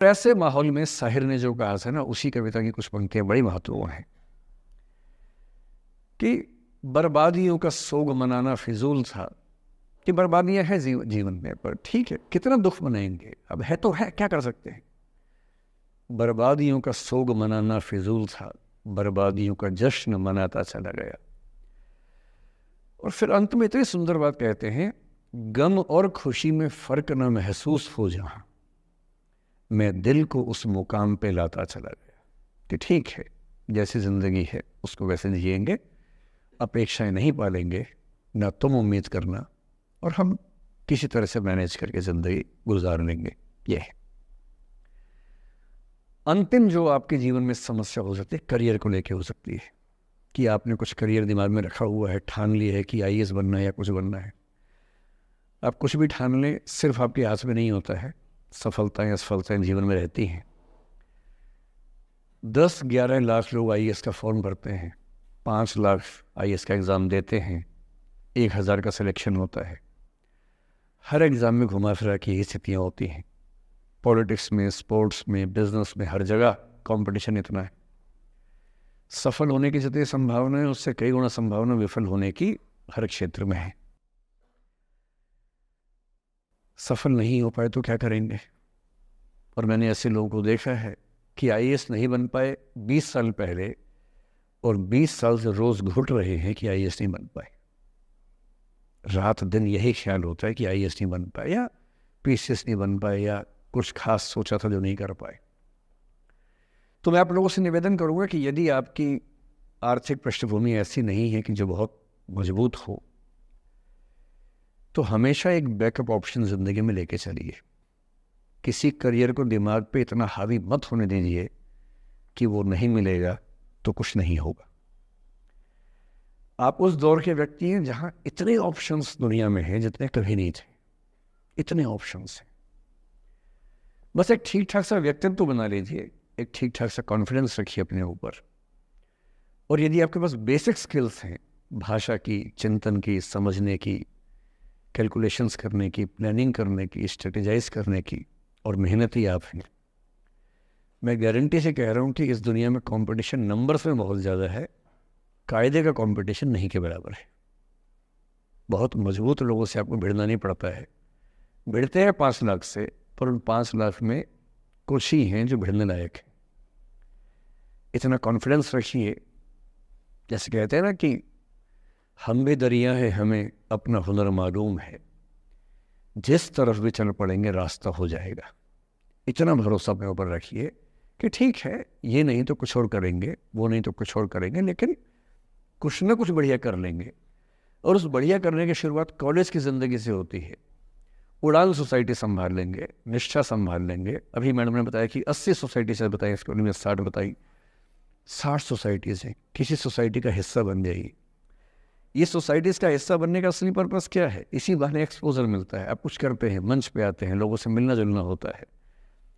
ऐसे माहौल में साहिर ने जो कहा था ना, उसी कविता की कुछ पंक्तियां बड़ी महत्वपूर्ण हैं कि बर्बादियों का सोग मनाना फिजूल था। कि बर्बादियां हैं जीवन में, पर ठीक है, कितना दुख मनाएंगे, अब है तो है, क्या कर सकते हैं। बर्बादियों का सोग मनाना फिजूल था, बर्बादियों का जश्न मनाता चला गया। और फिर अंत में इतनी सुंदर बात कहते हैं, गम और खुशी में फर्क न महसूस हो जहां, मैं दिल को उस मुकाम पे लाता चला गया। कि ठीक है, जैसी ज़िंदगी है उसको वैसे जिएंगे, अपेक्षाएं नहीं पालेंगे, ना तुम उम्मीद करना, और हम किसी तरह से मैनेज करके ज़िंदगी गुजार लेंगे। ये है अंतिम जो आपके जीवन में समस्या हो सकती है, करियर को लेके हो सकती है कि आपने कुछ करियर दिमाग में रखा हुआ है, ठान लिया है कि आईएएस बनना है या कुछ बनना है। आप कुछ भी ठान लें, सिर्फ आपके हाथ में नहीं होता है। सफलताएं असफलताएं जीवन में रहती हैं। 10-11 लाख लोग आईएएस का फॉर्म भरते हैं, 5 लाख आईएएस का एग्ज़ाम देते हैं, 1000 का सिलेक्शन होता है। हर एग्ज़ाम में घुमा फिरा की यही स्थितियाँ होती हैं। पॉलिटिक्स में, स्पोर्ट्स में, बिजनेस में, हर जगह कंपटीशन इतना है। सफल होने की जितनी संभावना है, उससे कई गुना संभावना विफल होने की हर क्षेत्र में है। सफल नहीं हो पाए तो क्या करेंगे। और मैंने ऐसे लोगों को देखा है कि आईएएस नहीं बन पाए 20 साल पहले, और 20 साल से रोज़ घुट रहे हैं कि आईएएस नहीं बन पाए। रात दिन यही ख्याल होता है कि आईएएस नहीं बन पाए, या पीसीएस नहीं बन पाए, या कुछ खास सोचा था जो नहीं कर पाए। तो मैं आप लोगों से निवेदन करूंगा कि यदि आपकी आर्थिक पृष्ठभूमि ऐसी नहीं है कि जो बहुत मजबूत हो, तो हमेशा एक बैकअप ऑप्शन ज़िंदगी में लेके चलिए। किसी करियर को दिमाग पे इतना हावी मत होने दीजिए कि वो नहीं मिलेगा तो कुछ नहीं होगा। आप उस दौर के व्यक्ति हैं जहां इतने ऑप्शंस दुनिया में हैं जितने कभी नहीं थे। इतने ऑप्शंस हैं। बस एक ठीक ठाक सा व्यक्तित्व बना लीजिए, एक ठीक ठाक सा कॉन्फिडेंस रखिए अपने ऊपर। और यदि आपके पास बेसिक स्किल्स हैं, भाषा की, चिंतन की, समझने की, कैलकुलेशंस करने की, प्लानिंग करने की, स्ट्रेटेजाइज करने की, और मेहनती आप हैं, मैं गारंटी से कह रहा हूँ कि इस दुनिया में कंपटीशन नंबर्स में बहुत ज़्यादा है, कायदे का कंपटीशन नहीं के बराबर है। बहुत मजबूत लोगों से आपको भिड़ना नहीं पड़ता है। भिड़ते हैं 5 लाख से, पर उन 5 लाख में कुछ ही हैं जो भिड़ने लायक है। इतना कॉन्फिडेंस रखिए। जैसे कहते हैं ना कि हम भी दरिया है, हमें अपना हुनर मालूम है, जिस तरफ भी चल पड़ेंगे रास्ता हो जाएगा। इतना भरोसा अपने ऊपर रखिए कि ठीक है, ये नहीं तो कुछ और करेंगे, वो नहीं तो कुछ और करेंगे, लेकिन कुछ ना कुछ बढ़िया कर लेंगे। और उस बढ़िया करने की शुरुआत कॉलेज की ज़िंदगी से होती है। उड़ान सोसाइटी संभाल लेंगे, निष्ठा संभाल लेंगे। अभी मैडम ने बताया कि 80 सोसाइटी से बताई, इसको में 60 बताई। 60 सोसाइटीज़ हैं, किसी सोसाइटी का हिस्सा बन जाइए। ये सोसाइटीज़ का हिस्सा बनने का असली पर्पस क्या है? इसी बहाने एक्सपोजर मिलता है, आप कुछ करते हैं, मंच पे आते हैं, लोगों से मिलना जुलना होता है,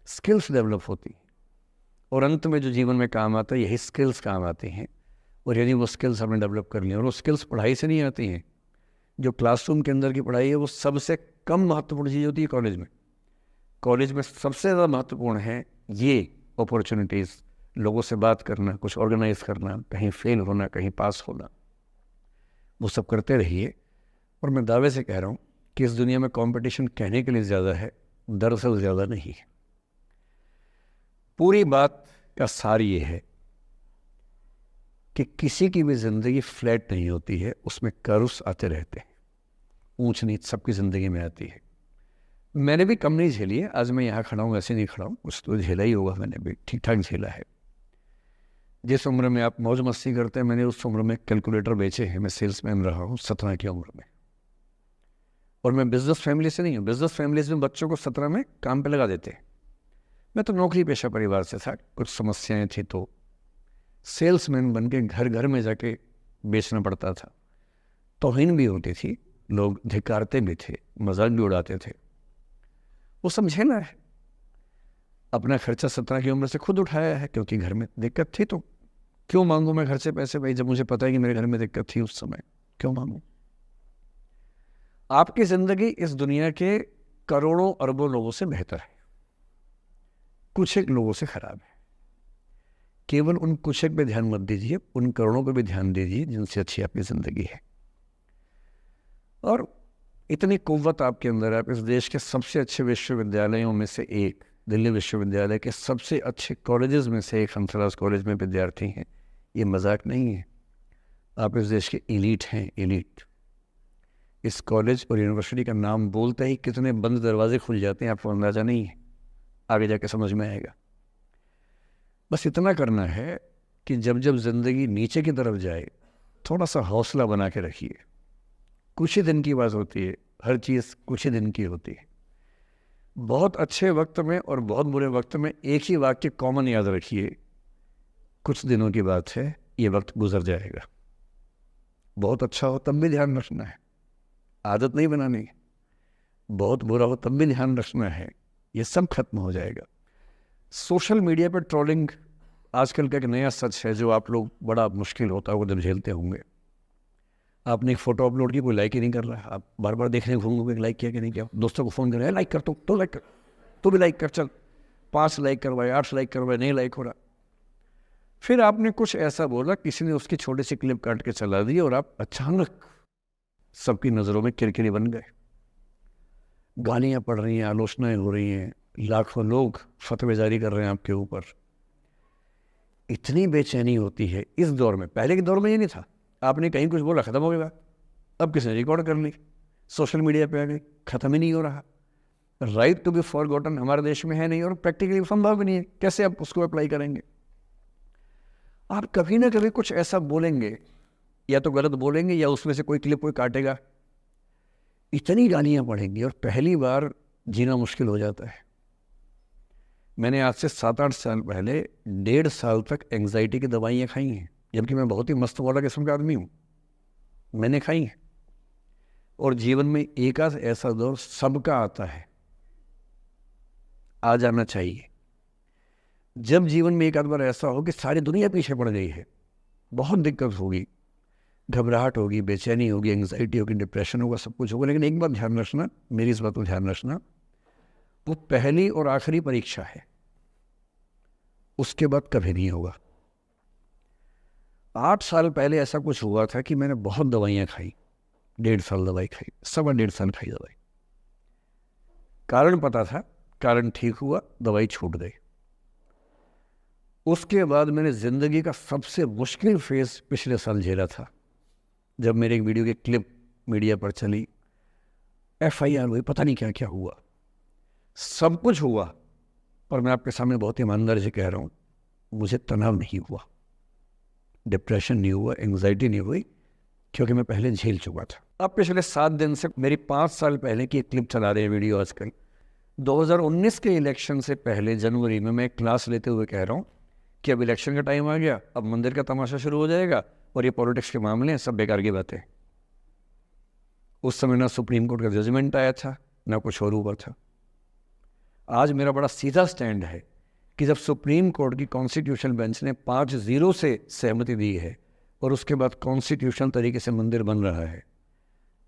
स्किल्स डेवलप होती हैं, और अंत में जो जीवन में काम आता है, यही स्किल्स काम आते हैं। और यदि वो स्किल्स हमने डेवलप कर लिया, और वो स्किल्स पढ़ाई से नहीं आती हैं। जो क्लासरूम के अंदर की पढ़ाई है वो सबसे कम महत्वपूर्ण चीज़ होती है कॉलेज में। कॉलेज में सबसे ज़्यादा महत्वपूर्ण है ये अपॉर्चुनिटीज़, लोगों से बात करना, कुछ ऑर्गेनाइज करना, कहीं फेल होना, कहीं पास होना, वो सब करते रहिए। और मैं दावे से कह रहा हूँ कि इस दुनिया में कंपटीशन कहने के लिए ज़्यादा है, दरअसल ज़्यादा नहीं है। पूरी बात का सार ये है कि किसी की भी ज़िंदगी फ्लैट नहीं होती है, उसमें कर्व्स आते रहते हैं, ऊंच नीच सबकी ज़िंदगी में आती है। मैंने भी कम नहीं झेली है। आज मैं यहाँ खड़ा हूँ, ऐसे नहीं खड़ा हूँ, कुछ तो झेला ही होगा, मैंने भी ठीक ठाक झेला है। जिस उम्र में आप मौज मस्ती करते हैं, मैंने उस उम्र में कैलकुलेटर बेचे हैं। मैं सेल्समैन रहा हूँ 17 की उम्र में। और मैं बिजनेस फैमिली से नहीं हूँ। बिजनेस फैमिलीज में बच्चों को 17 में काम पे लगा देते हैं। मैं तो नौकरी पेशा परिवार से था, कुछ समस्याएं थी तो सेल्समैन बन के घर घर में जाके बेचना पड़ता था। तौहीन भी होती थी, लोग धिक्कारते भी थे, मजाक भी उड़ाते थे। वो समझे ना है, अपना खर्चा 17 की उम्र से खुद उठाया है, क्योंकि घर में दिक्कत थी। तो क्यों मांगू मैं घर से पैसे भाई, जब मुझे पता है कि मेरे घर में दिक्कत थी उस समय, क्यों मांगू। आपकी जिंदगी इस दुनिया के करोड़ों अरबों लोगों से बेहतर है। कुछ एक लोगों से खराब है। केवल उन कुछ एक पे ध्यान मत दीजिए, उन करोड़ों पे भी ध्यान दीजिए जिनसे अच्छी आपकी ज़िंदगी है। और इतनी कुव्वत आपके अंदर है, आप इस देश के सबसे अच्छे विश्वविद्यालयों में से एक, दिल्ली विश्वविद्यालय के सबसे अच्छे कॉलेजेस में से एक हंसराज कॉलेज में विद्यार्थी हैं। ये मजाक नहीं है, आप इस देश के एलीट हैं, एलीट। इस कॉलेज और यूनिवर्सिटी का नाम बोलते ही कितने बंद दरवाजे खुल जाते हैं आपको अंदाज़ा नहीं है, आगे जाके समझ में आएगा। बस इतना करना है कि जब जब ज़िंदगी नीचे की तरफ जाए थोड़ा सा हौसला बना के रखिए। कुछ ही दिन की बात होती है, हर चीज़ कुछ ही दिन की होती है। बहुत अच्छे वक्त में और बहुत बुरे वक्त में एक ही वाक्य कॉमन याद रखिए, कुछ दिनों की बात है, ये वक्त गुजर जाएगा। बहुत अच्छा हो तब भी ध्यान रखना है, आदत नहीं बनानी है। बहुत बुरा हो तब भी ध्यान रखना है, ये सब खत्म हो जाएगा। सोशल मीडिया पर ट्रोलिंग आजकल का एक नया सच है जो आप लोग बड़ा मुश्किल होता होगा जब झेलते होंगे। आपने एक फ़ोटो अपलोड की, कोई लाइक ही नहीं कर रहा है, आप बार बार देखने घूमोगे लाइक किया कि नहीं किया। दोस्तों को फ़ोन कर रहे हैं, लाइक कर तो लाइक कर, तो भी लाइक कर, चल 5 लाइक करवाए, 8 लाइक करवाए, नहीं लाइक हो रहा। फिर आपने कुछ ऐसा बोला, किसी ने उसकी छोटी सी क्लिप काट के चला दी और आप अचानक सबकी नज़रों में किरकिरी बन गए। गालियाँ पड़ रही हैं, आलोचनाएं हो रही हैं, लाखों लोग फतवे जारी कर रहे हैं आपके ऊपर। इतनी बेचैनी होती है इस दौर में। पहले के दौर में ये नहीं था, आपने कहीं कुछ बोला ख़त्म हो गया बात। अब किसी ने रिकॉर्ड कर ली, सोशल मीडिया पे आ गई, ख़त्म ही नहीं हो रहा। राइट टू बी फॉरगॉटन हमारे देश में है नहीं और प्रैक्टिकली संभव भी नहीं है। कैसे आप उसको अप्लाई करेंगे? आप कभी ना कभी कुछ ऐसा बोलेंगे, या तो गलत बोलेंगे या उसमें से कोई क्लिप कोई काटेगा, इतनी गालियाँ पड़ेंगी और पहली बार जीना मुश्किल हो जाता है। मैंने आज से 7-8 साल पहले 1.5 साल तक एंग्जाइटी की दवाइयाँ खाई हैं, जबकि मैं बहुत ही मस्त वाला किस्म का आदमी हूँ, मैंने खाई हैं। और जीवन में एक आध ऐसा दौर सबका आता है, आ जाना चाहिए। जब जीवन में एक आध बार ऐसा हो कि सारी दुनिया पीछे पड़ गई है, बहुत दिक्कत होगी, घबराहट होगी, बेचैनी होगी, एंग्जाइटी होगी, डिप्रेशन होगा, सब कुछ होगा। लेकिन एक बात ध्यान रखना, मेरी इस बात को ध्यान रखना, वो पहली और आखिरी परीक्षा है, उसके बाद कभी नहीं होगा। 8 साल पहले ऐसा कुछ हुआ था कि मैंने बहुत दवाइयाँ खाई, 1.5 साल दवाई खाई, 1.25 साल खाई दवाई। कारण पता था, कारण ठीक हुआ, दवाई छूट गई। उसके बाद मैंने ज़िंदगी का सबसे मुश्किल फेज़ पिछले साल झेला था, जब मेरे एक वीडियो की क्लिप मीडिया पर चली, FIR हुई, पता नहीं क्या क्या हुआ, सब कुछ हुआ। पर मैं आपके सामने बहुत ईमानदारी से कह रहा हूँ, मुझे तनाव नहीं हुआ, डिप्रेशन नहीं हुआ, एंग्जाइटी नहीं हुई, क्योंकि मैं पहले झेल चुका था। अब पिछले 7 दिन से मेरी 5 साल पहले की एक क्लिप चला रहे हैं वीडियो आजकल। 2019 के इलेक्शन से पहले जनवरी में मैं एक क्लास लेते हुए कह रहा हूँ कि अब इलेक्शन का टाइम आ गया, अब मंदिर का तमाशा शुरू हो जाएगा और ये पॉलिटिक्स के मामले हैं, सब बेकार की बातें। उस समय ना सुप्रीम कोर्ट का जजमेंट आया था, ना कुछ और हुआ था। आज मेरा बड़ा सीधा स्टैंड है कि जब सुप्रीम कोर्ट की कॉन्स्टिट्यूशन बेंच ने 5-0 से सहमति दी है और उसके बाद कॉन्स्टिट्यूशन तरीके से मंदिर बन रहा है,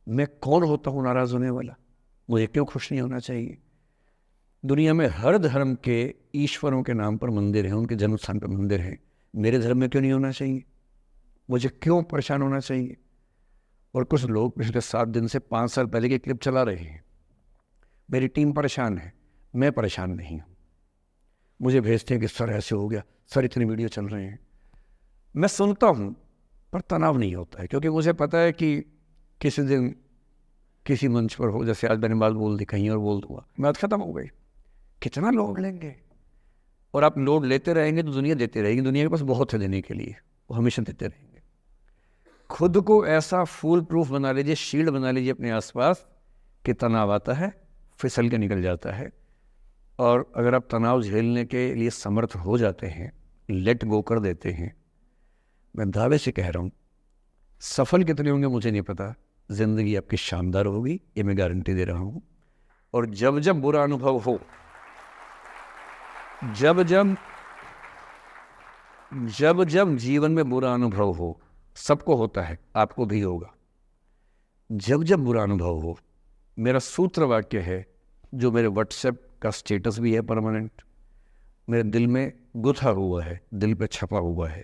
मैं कौन होता हूँ नाराज़ होने वाला? मुझे क्यों खुश नहीं होना चाहिए? दुनिया में हर धर्म के ईश्वरों के नाम पर मंदिर हैं, उनके जन्म स्थान पर मंदिर हैं, मेरे धर्म में क्यों नहीं होना चाहिए? मुझे क्यों परेशान होना चाहिए? और कुछ लोग पिछले 7 दिन से 5 साल पहले की क्लिप चला रहे हैं। मेरी टीम परेशान है, मैं परेशान नहीं हूँ। मुझे भेजते हैं कि सर ऐसे हो गया, सर इतनी वीडियो चल रहे हैं। मैं सुनता हूँ पर तनाव नहीं होता है, क्योंकि मुझे पता है कि किसी दिन किसी मंच पर हो, जैसे आज मैंने बात बोल दी, कहीं और बोल दूंगा, बात खत्म हो गई। कितना लोड लेंगे? और आप लोड लेते रहेंगे तो दुनिया देते रहेगी। दुनिया के पास बहुत है देने के लिए, वो हमेशा देते रहेंगे। खुद को ऐसा फूल प्रूफ बना लीजिए, शील्ड बना लीजिए अपने आसपास कि तनाव आता है फिसल के निकल जाता है। और अगर आप तनाव झेलने के लिए समर्थ हो जाते हैं, लेट गो कर देते हैं, मैं दावे से कह रहा हूँ, सफल कितने होंगे मुझे नहीं पता, ज़िंदगी आपकी शानदार होगी, ये मैं गारंटी दे रहा हूँ। और जब जब बुरा अनुभव हो, जब जब जीवन में बुरा अनुभव हो, सबको होता है, आपको भी होगा। जब जब बुरा अनुभव हो, मेरा सूत्र वाक्य है, जो मेरे व्हाट्सएप का स्टेटस भी है परमानेंट, मेरे दिल में गुथा हुआ है, दिल पे छपा हुआ है।